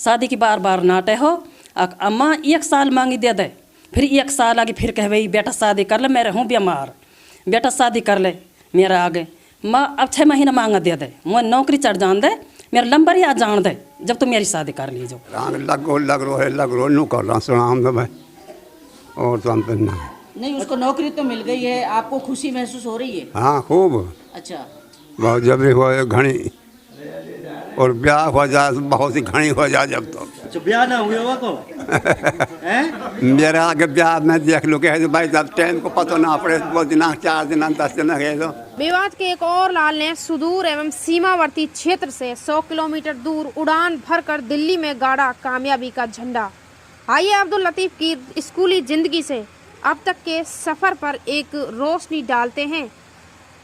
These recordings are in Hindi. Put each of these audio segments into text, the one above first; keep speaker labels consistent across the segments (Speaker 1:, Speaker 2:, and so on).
Speaker 1: शादी की बार बार नाटे हो। अम्मा 1 साल मांगी दे दे, फिर 1 साल आगे फिर कह भाई बेटा शादी कर ले, मैं रहूँ बीमार, बेटा शादी कर ले मेरा आगे। माँ अब 6 महीना मांगा दे दे, मुझे नौकरी चढ़ जान दे, मेरा लंबर ही आ जान दे, जब तुम मेरी शादी कर लीजो।
Speaker 2: लग रो नू कर रहा सुनाम तो मैं और तो हम
Speaker 3: नहीं, उसको नौकरी तो मिल गई है, आपको खुशी महसूस हो रही है?
Speaker 2: हाँ खूब।
Speaker 3: अच्छा,
Speaker 2: बहुत जब हो घनी और ब्याह हो जा बहुत ही घनी हो जा जब तो
Speaker 4: ब्याह ना हुए हुआ को
Speaker 2: मेरा आगे ब्याह में देख लो के भाई जब टाइम को पता ना पड़े 2 दिन 4 दिन 10 दिन गए तो।
Speaker 5: मेवात के एक और लाल ने सुदूर एवं सीमावर्ती क्षेत्र से 100 किलोमीटर दूर उड़ान भरकर दिल्ली में गाड़ा कामयाबी का झंडा। आइए अब्दुल लतीफ की स्कूली जिंदगी से अब तक के सफर पर एक रोशनी डालते हैं।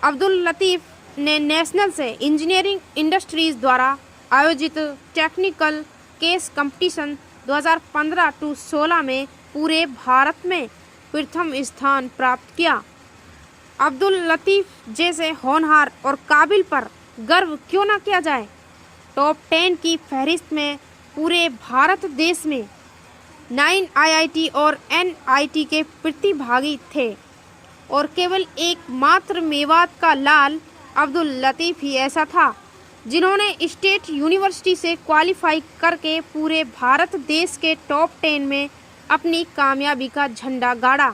Speaker 5: अब्दुल लतीफ ने नेशनल से इंजीनियरिंग इंडस्ट्रीज द्वारा आयोजित टेक्निकल केस कंपटीशन 2015-16 में पूरे भारत में प्रथम स्थान प्राप्त किया। अब्दुल लतीफ जैसे होनहार और काबिल पर गर्व क्यों न किया जाए। टॉप 10 की फहरिस्त में पूरे भारत देश में 9 IIT और NIT के प्रतिभागी थे और केवल एकमात्र मेवात का लाल अब्दुल लतीफ ही ऐसा था जिन्होंने स्टेट यूनिवर्सिटी से क्वालिफाई करके पूरे भारत देश के टॉप 10 में अपनी कामयाबी का झंडा गाड़ा।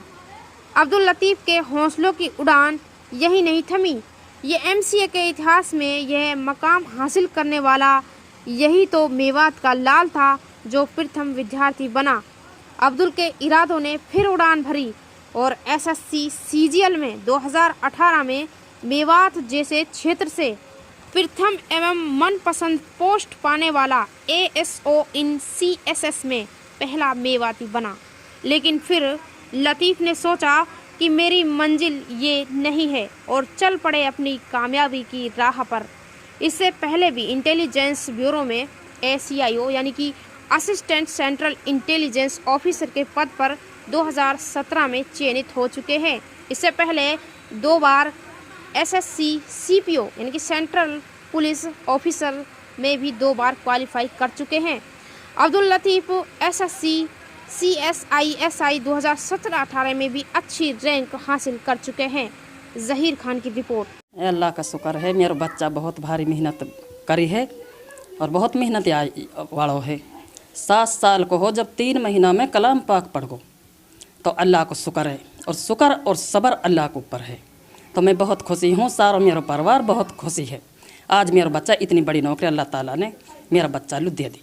Speaker 5: अब्दुल लतीफ के हौसलों की उड़ान यही नहीं थमी। ये MCA के इतिहास में यह मकाम हासिल करने वाला यही तो मेवात का लाल था जो प्रथम विद्यार्थी बना। अब्दुल के इरादों ने फिर उड़ान भरी और SSC CGL में 2018 में मेवात जैसे क्षेत्र से प्रथम एवं मनपसंद पोस्ट पाने वाला ASO इन CSS में पहला मेवाती बना। लेकिन फिर लतीफ़ ने सोचा कि मेरी मंजिल ये नहीं है और चल पड़े अपनी कामयाबी की राह पर। इससे पहले भी इंटेलिजेंस ब्यूरो में ACIO यानी कि असिस्टेंट सेंट्रल इंटेलिजेंस ऑफिसर के पद पर 2017 में चयनित हो चुके हैं। इससे पहले 2 बार SSC CPO यानी कि सेंट्रल पुलिस ऑफिसर में भी 2 बार क्वालिफाई कर चुके हैं। अब्दुल लतीफ़ SSC CSISI 2017-18 में भी अच्छी रैंक हासिल कर चुके हैं। ज़हीर खान की रिपोर्ट।
Speaker 1: अल्लाह का शुक्र है, मेरा बच्चा बहुत भारी मेहनत करी है और बहुत मेहनत वालों है। 7 साल को हो जब 3 महीना में कलाम पाक पढ़ गो तो अल्लाह को शुक्र है और शुक्र और सब्र अल्लाह के ऊपर है। तो मैं बहुत खुशी हूँ, सारा मेरा परिवार बहुत खुशी है। आज मेरा बच्चा इतनी बड़ी नौकरी अल्लाह ताला ने मेरा बच्चा लू दे दी।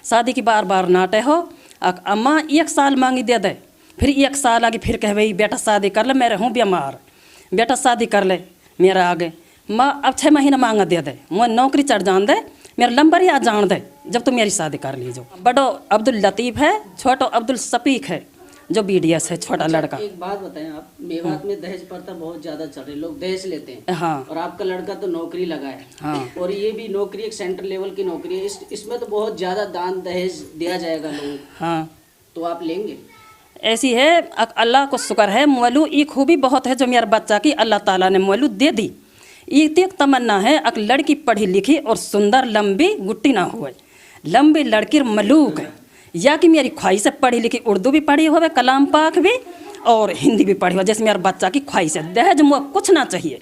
Speaker 1: शादी की बार बार नाटे हो। अम्मा 1 साल मांगी दे दे, फिर 1 साल आगे फिर कह भाई बेटा शादी कर ले, मैं रहूँ बीमार, बेटा शादी कर ले मेरा आगे। माँ अब 6 महीना मांगा दे दे, मुझे नौकरी चढ़ जान दे, मेरा लंबर ही आ जान दे, जब तुम मेरी शादी कर लीजो। बड़ो अब्दुल लतीफ़ है, छोटो अब्दुल शफीक है जो BDS है, छोटा लड़का।
Speaker 3: एक बात बताएं आप, मेवात में दहेज प्रथा बहुत ज्यादा चल रही, लोग दहेज लेते हैं।
Speaker 1: हाँ।
Speaker 3: और आपका लड़का तो नौकरी लगा है।
Speaker 1: हाँ।
Speaker 3: और ये भी नौकरी एक सेंट्रल लेवल की नौकरी है, इसमें तो बहुत ज्यादा दान दहेज दिया जाएगा लोगों को।
Speaker 1: हाँ,
Speaker 3: तो आप लेंगे?
Speaker 1: ऐसी है, अल्लाह को शुक्र है, मोलू ये खूबी बहुत है जो मेरे बच्चा की अल्लाह ताला ने मोलू दे दी। एक तमन्ना है अक लड़की पढ़ी लिखी और सुंदर लंबी गुट्टी ना हुए, लंबी लड़की मलूक है, या कि मेरी ख्वाहिश है पढ़ी लिखी, उर्दू भी पढ़ी होवे, कलाम पाक भी और हिंदी भी पढ़ी हो, जैसे मेरे बच्चा की ख्वाहिश है। दहेज मुझे कुछ ना चाहिए,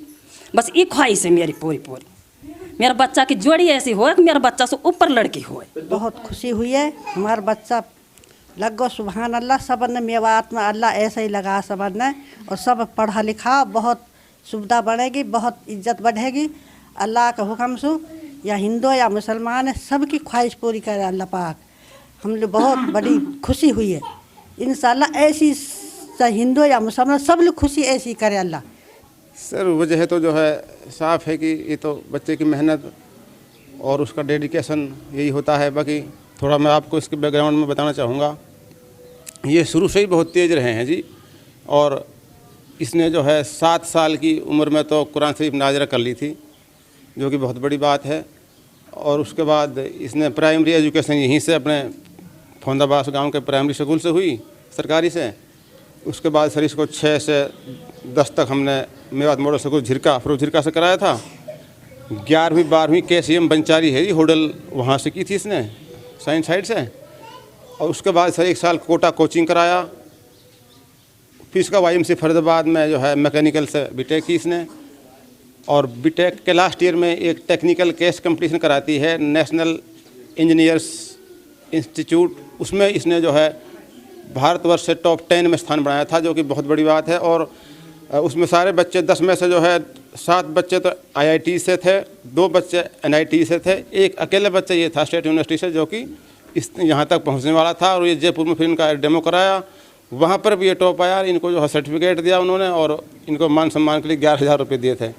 Speaker 1: बस ये ख्वाहिश है मेरी पूरी पूरी। मेरा बच्चा की जोड़ी ऐसी हो कि मेरा बच्चा से ऊपर लड़की हो।
Speaker 6: बहुत खुशी हुई है, हमारा बच्चा लग गो सुभान अल्लाह। सब ने मेवात में अल्लाह ऐसे ही लगा सब ने, और सब पढ़ा लिखा, बहुत सुविधा बढ़ेगी, बहुत इज्जत बढ़ेगी। अल्लाह के हुक्म से या हिंदू या मुसलमान है, सबकी ख्वाहिश पूरी करे अल्लाह पाक। हम लोग बहुत बड़ी खुशी हुई है। इंशाल्लाह ऐसी हिंदू या मुसलमान सब लोग खुशी ऐसी करे अल्लाह।
Speaker 7: सर वजह तो जो है साफ़ है कि ये तो बच्चे की मेहनत और उसका डेडिकेशन यही होता है। बाकी थोड़ा मैं आपको इसके बैकग्राउंड में बताना चाहूँगा, ये शुरू से ही बहुत तेज़ रहे हैं जी। और इसने जो है 7 साल की उम्र में तो कुरान शरीफ नाज़िरा कर ली थी, जो कि बहुत बड़ी बात है। और उसके बाद इसने प्राइमरी एजुकेशन यहीं से अपने फौंदाबाद गांव के प्राइमरी स्कूल से हुई, सरकारी से। उसके बाद सर इसको 6 से 10 तक हमने मेवात मॉडल स्कूल झिरका फरूख झिरका से कराया था। 11वीं 12वीं KCM बंचारी है जी, होडल वहाँ से की थी इसने। साइंस साइड से, और उसके बाद सर 1 साल कोटा कोचिंग कराया। फिर उसका YMC फरीदाबाद में जो है मैकेनिकल से बीटेक की इसने, और बीटेक के लास्ट ईयर में एक टेक्निकल केस कंपटीशन कराती है नेशनल इंजीनियर्स इंस्टीट्यूट, उसमें इसने जो है भारतवर्ष से टॉप 10 में स्थान बनाया था, जो कि बहुत बड़ी बात है। और उसमें सारे बच्चे 10 में से जो है 7 बच्चे तो IIT से थे, 2 बच्चे NIT से थे, एक अकेले बच्चा ये था स्टेट यूनिवर्सिटी से, जो कि इस यहाँ तक पहुँचने वाला था। और ये जयपुर में फिर इनका डेमो कराया, वहाँ पर भी ये टॉप आया। इनको जो है सर्टिफिकेट दिया उन्होंने, और इनको मान सम्मान के लिए 11,000 रुपये दिए थे।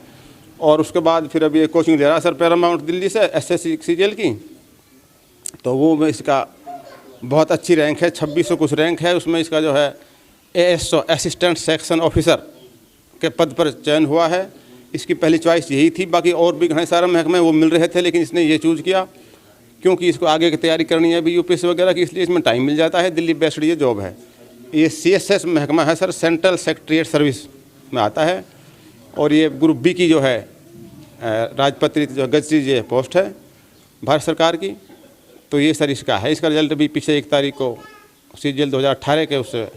Speaker 7: और उसके बाद फिर अभी ये कोचिंग ले रहा है सर पैरामाउंट दिल्ली से SSC CGL की, तो वो में इसका बहुत अच्छी रैंक है, 2600 कुछ रैंक है। उसमें इसका जो है ASO असिस्टेंट सेक्शन ऑफिसर के पद पर चयन हुआ है। इसकी पहली चॉइस यही थी, बाकी और भी घने सारे महकमे वो मिल रहे थे, लेकिन इसने ये चूज़ किया क्योंकि इसको आगे की तैयारी करनी है अभी UPSC वगैरह की, इसलिए इसमें टाइम मिल जाता है। दिल्ली बेस्ड ये जॉब है। ये CSS महकमा है सर, सेंट्रल सेक्रेटरीट सर्विस में आता है। और ये ग्रुप B की जो है राजपत्रित जो गजरी ये पोस्ट है भारत सरकार की। तो ये सर इसका है, इसका रिजल्ट भी पिछले 1 तारीख को CGL 2018 के उससे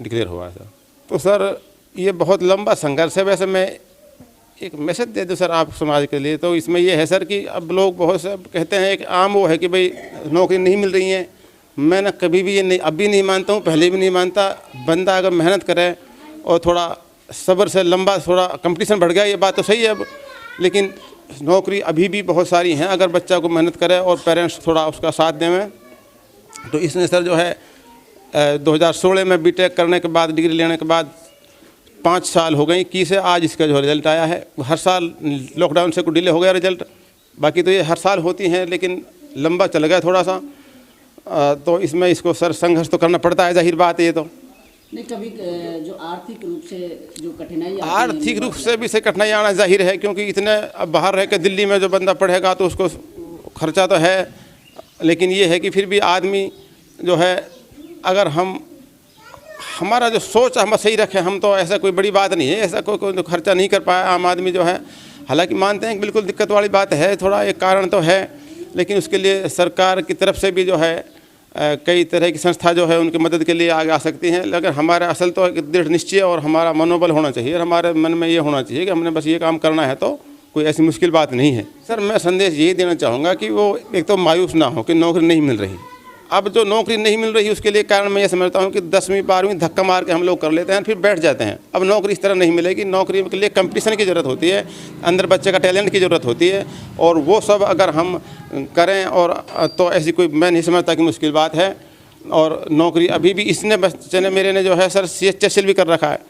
Speaker 7: डिक्लेयर हुआ है सर। तो सर ये बहुत लंबा संघर्ष है। वैसे मैं एक मैसेज दे दूँ सर आप समाज के लिए, तो इसमें ये है सर कि अब लोग बहुत से कहते हैं, एक आम वो है कि भाई नौकरी नहीं मिल रही है। मैं ना कभी भी ये नहीं, अभी नहीं मानता हूँ, पहले भी नहीं मानता। बंदा अगर मेहनत करे और थोड़ा सब्र से, लंबा थोड़ा कंपटीशन बढ़ गया, ये बात तो सही है अब, लेकिन नौकरी अभी भी बहुत सारी हैं अगर बच्चा को मेहनत करे और पेरेंट्स थोड़ा उसका साथ दें। तो इसने सर जो है 2016 में बीटेक करने के बाद, डिग्री लेने के बाद 5 साल हो गई की से आज इसका जो रिज़ल्ट आया है। हर साल लॉकडाउन से कुछ डिले हो गया रिज़ल्ट, बाकी तो ये हर साल होती हैं, लेकिन लंबा चल गया थोड़ा सा। तो इसमें इसको सर संघर्ष तो करना पड़ता है, जाहिर बात है। ये तो
Speaker 3: नहीं, कभी जो आर्थिक रूप से जो कठिनाई
Speaker 7: आर्थिक रूप से भी से कठिनाई आना जाहिर है, क्योंकि इतने अब बाहर रह के दिल्ली में जो बंदा पढ़ेगा तो उसको खर्चा तो है, लेकिन ये है कि फिर भी आदमी जो है, अगर हमारा जो सोच हम सही रखें, हम तो ऐसा कोई बड़ी बात नहीं है, ऐसा कोई खर्चा नहीं कर पाया आम आदमी जो है। हालांकि मानते हैं कि बिल्कुल दिक्कत वाली बात है, थोड़ा एक कारण तो है, लेकिन उसके लिए सरकार की तरफ से भी जो है कई तरह की संस्था जो है उनकी मदद के लिए आगे आ सकती हैं। लेकिन हमारा असल तो दृढ़ निश्चय और हमारा मनोबल होना चाहिए, और हमारे मन में ये होना चाहिए कि हमने बस ये काम करना है, तो कोई ऐसी मुश्किल बात नहीं है। सर मैं संदेश यही देना चाहूँगा कि वो एक तो मायूस ना हो कि नौकरी नहीं मिल रही। अब जो नौकरी नहीं मिल रही उसके लिए कारण मैं ये समझता हूँ कि 10वीं 12वीं धक्का मार के हम लोग कर लेते हैं, फिर बैठ जाते हैं। अब नौकरी इस तरह नहीं मिलेगी। नौकरी के लिए कंपटीशन की ज़रूरत होती है, अंदर बच्चे का टैलेंट की ज़रूरत होती है, और वो सब अगर हम करें और तो ऐसी कोई मैं नहीं समझता कि मुश्किल बात है। और नौकरी अभी भी इसने बच्चे ने मेरे ने जो है सर CHSL भी कर रखा है,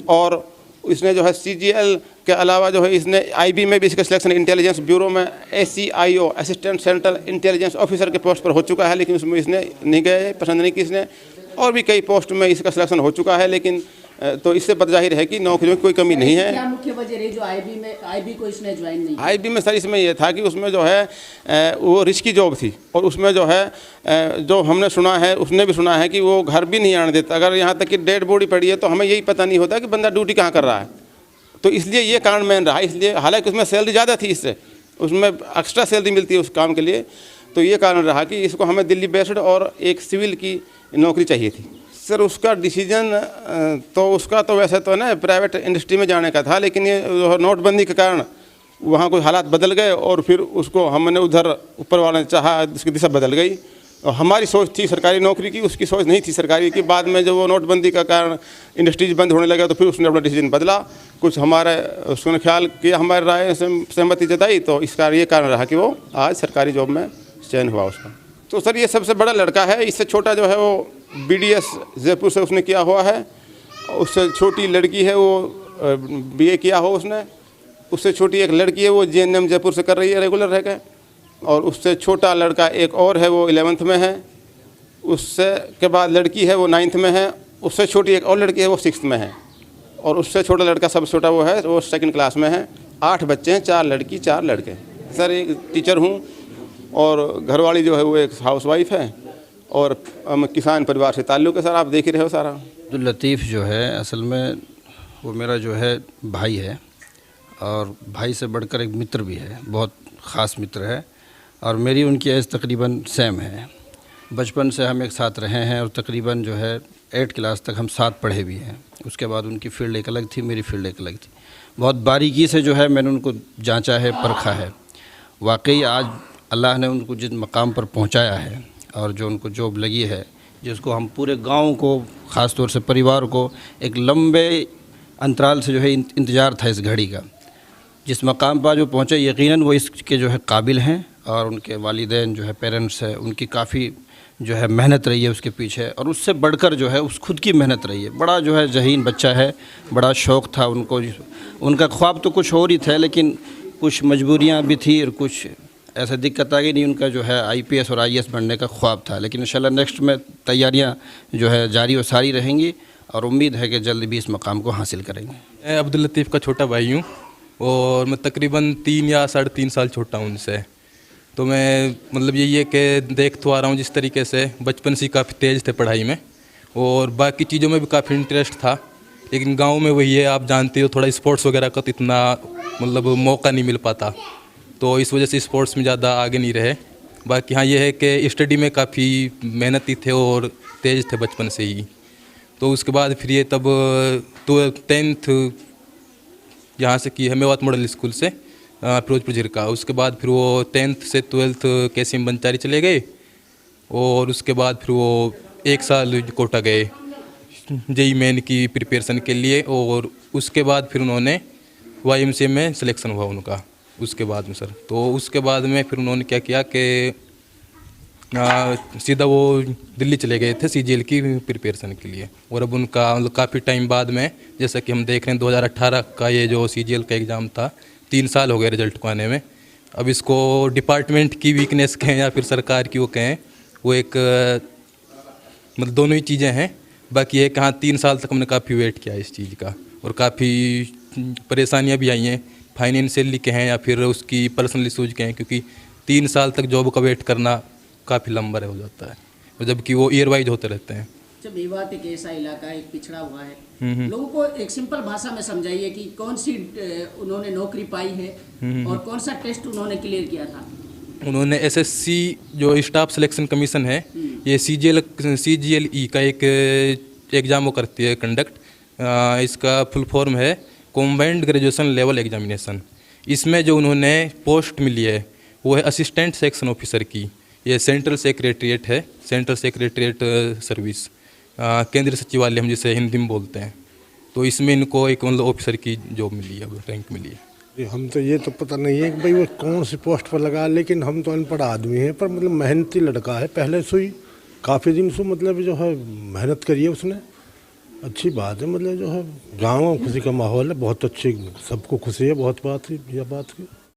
Speaker 7: और इसने जो है CGL के अलावा जो है इसने IB में भी इसका सिलेक्शन इंटेलिजेंस ब्यूरो में ACIO assistant central intelligence officer के पोस्ट पर हो चुका है, लेकिन उसमें इसने नहीं गए, पसंद नहीं की इसने। और भी कई पोस्ट में इसका सिलेक्शन हो चुका है, लेकिन तो इससे पता जाहिर है कि नौकरियों की कोई कमी नहीं है।
Speaker 3: क्या मुख्य वजह रही जो IB को इसने ज्वाइन नहीं किया?
Speaker 7: IB में सर इसमें यह था कि उसमें जो है वो रिस्की जॉब थी, और उसमें जो है जो हमने सुना है, उसने भी सुना है कि वो घर भी नहीं आने देता। अगर यहाँ तक कि डेड बॉडी पड़ी है तो हमें यही पता नहीं होता कि बंदा ड्यूटी कहाँ कर रहा है। तो इसलिए ये कारण मेन रहा। इसलिए हालांकि उसमें सैलरी ज़्यादा थी, इससे उसमें एक्स्ट्रा सैलरी मिलती है उस काम के लिए, तो ये कारण रहा कि इसको हमें दिल्ली बेस्ड और एक सिविल की नौकरी चाहिए थी। सर उसका डिसीजन तो उसका तो वैसे तो ना प्राइवेट इंडस्ट्री में जाने का था, लेकिन ये नोटबंदी के कारण वहाँ कोई हालात बदल गए, और फिर उसको हमने उधर ऊपर वाले ने चाहा, उसकी दिशा बदल गई। और हमारी सोच थी सरकारी नौकरी की, उसकी सोच नहीं थी सरकारी की। बाद में जब वो नोटबंदी का कारण इंडस्ट्रीज बंद होने लगा तो फिर उसने अपना डिसीजन बदला, कुछ हमारे उसने ख्याल किया, हमारी राय से सहमति जताई, तो इसका ये कारण रहा कि वो आज सरकारी जॉब में चयन हुआ उसका। तो सर ये सबसे बड़ा लड़का है, इससे छोटा जो है वो BDS जयपुर से उसने किया हुआ है, उससे छोटी लड़की है वो BA किया हो उसने, उससे छोटी एक लड़की है वो JNM जयपुर से कर रही है रेगुलर रह के, और उससे छोटा लड़का एक और है वो 11th में है, उससे के बाद लड़की है वो 9th में है, उससे छोटी एक और लड़की है वो 6th में है, और उससे छोटा लड़का सबसे छोटा वो है वो 2nd क्लास में है। 8 बच्चे हैं, 4 लड़की 4 लड़के। सर एक टीचर हूँ, और घरवाली जो है वो एक हाउसवाइफ है, और किसान परिवार से ताल्लुक़ है। सर आप देख ही रहे हो सारा।
Speaker 4: अब्दुल लतीफ़ जो है असल में वो मेरा जो है भाई है, और भाई से बढ़कर एक मित्र भी है, बहुत ख़ास मित्र है, और मेरी उनकी एज तकरीबन सेम है। बचपन से हम एक साथ रहे हैं और तकरीबन जो है 8 क्लास तक हम साथ पढ़े भी हैं। उसके बाद उनकी फ़ील्ड एक अलग थी, मेरी फ़ील्ड एक अलग थी। बहुत बारीकी से जो है मैंने उनको जांचा है, परखा है। वाकई आज अल्लाह ने उनको जिस मकाम पर पहुंचाया है और जो उनको जॉब लगी है, जिसको हम पूरे गांव को, ख़ास तौर से परिवार को एक लंबे अंतराल से जो है इंतज़ार था इस घड़ी का, जिस मकाम पर जो पहुँचे यकीनन वो इसके जो है काबिल हैं। और उनके वालिदैन जो है, पेरेंट्स है, उनकी काफ़ी जो है मेहनत रही है उसके पीछे, और उससे बढ़कर जो है उस खुद की मेहनत रही है। बड़ा जो है ज़हीन बच्चा है, बड़ा शौक़ था उनको। उनका ख्वाब तो कुछ और ही था, लेकिन कुछ मजबूरियाँ भी थी और कुछ ऐसा दिक्कत आ गई नहीं। उनका जो है IPS और IAS बनने का ख्वाब था, लेकिन इंशाल्लाह नेक्स्ट में तैयारियाँ जो है जारी और सारी रहेंगी और उम्मीद है कि जल्द भी इस मकाम को हासिल करेंगे।
Speaker 8: मैं अब्दुल लतीफ़ का छोटा भाई हूँ और मैं तकरीबन 3 या 3.5 साल छोटा हूँ उनसे। तो मैं मतलब यही है कि देख तो आ रहा हूँ जिस तरीके से बचपन से काफ़ी तेज़ थे पढ़ाई में और बाकी चीज़ों में भी काफ़ी इंटरेस्ट था। लेकिन गांव में वही है, आप जानते हो, थोड़ा स्पोर्ट्स वगैरह का तो इतना मतलब मौका नहीं मिल पाता, तो इस वजह से स्पोर्ट्स में ज़्यादा आगे नहीं रहे। बाकी हाँ, ये है कि स्टडी में काफ़ी मेहनती थे और तेज़ थे बचपन से ही। तो उसके बाद फिर ये तब तो 10th यहाँ से की है मेवात मॉडल स्कूल से, फिरोजपुर झिरका। उसके बाद फिर वो 10th से 12th कैसीम बंचारी चले गए और उसके बाद फिर वो 1 साल कोटा गए JEE मेन की प्रिपरेशन के लिए, और उसके बाद फिर उन्होंने YMCA में सिलेक्शन हुआ उनका उसके बाद में सर। तो उसके बाद में फिर उन्होंने क्या किया कि सीधा वो दिल्ली चले गए थे CGL की प्रिपरेशन के लिए। और अब उनका मतलब काफ़ी टाइम बाद में, जैसा कि हम देख रहे हैं 2018 का ये जो CGL का एग्ज़ाम था, 3 साल हो गए रिजल्ट को आने में। अब इसको डिपार्टमेंट की वीकनेस कहें या फिर सरकार की वो कहें, वो एक मतलब दोनों ही चीज़ें हैं। बाकी ये कहाँ 3 साल तक हमने काफ़ी वेट किया इस चीज़ का और काफ़ी परेशानियाँ भी आई हैं, फाइनेंशियली कहें या फिर उसकी पर्सनल इशूज कहें, क्योंकि 3 साल तक जॉब का वेट करना काफ़ी लंबा हो जाता है, और जबकि वो ईयर वाइज होते रहते हैं।
Speaker 3: जब मेवात एक ऐसा इलाका है, एक पिछड़ा हुआ है, लोगों को एक सिंपल भाषा में समझाइए कि कौन सी उन्होंने नौकरी पाई है और कौन सा टेस्ट उन्होंने क्लियर किया था।
Speaker 8: उन्होंने SSC जो स्टाफ सिलेक्शन कमीशन है, ये CGLE का एक एग्ज़ाम वो करती है कंडक्ट। इसका फुल फॉर्म है कॉम्बाइंड ग्रेजुएशन लेवल एग्जामिनेशन। इसमें जो उन्होंने पोस्ट मिली है वो है असिस्टेंट सेक्शन ऑफिसर की। ये सेंट्रल सेक्रेटरीट है, सेंट्रल सेक्रेटरीट सर्विस, केंद्रीय सचिवालय हम जिसे हिंदी में बोलते हैं। तो इसमें इनको एक मतलब ऑफिसर की जॉब मिली है, रैंक मिली है।
Speaker 9: हम तो ये तो पता नहीं है कि भाई वो कौन सी पोस्ट पर लगा, लेकिन हम तो अनपढ़ आदमी हैं, पर मतलब मेहनती लड़का है। पहले से ही काफ़ी दिन से मतलब जो है मेहनत करी है उसने, अच्छी बात है। मतलब जो है गाँव में खुशी का माहौल है, बहुत अच्छी, सबको खुशी है, बहुत बात है यह बात की।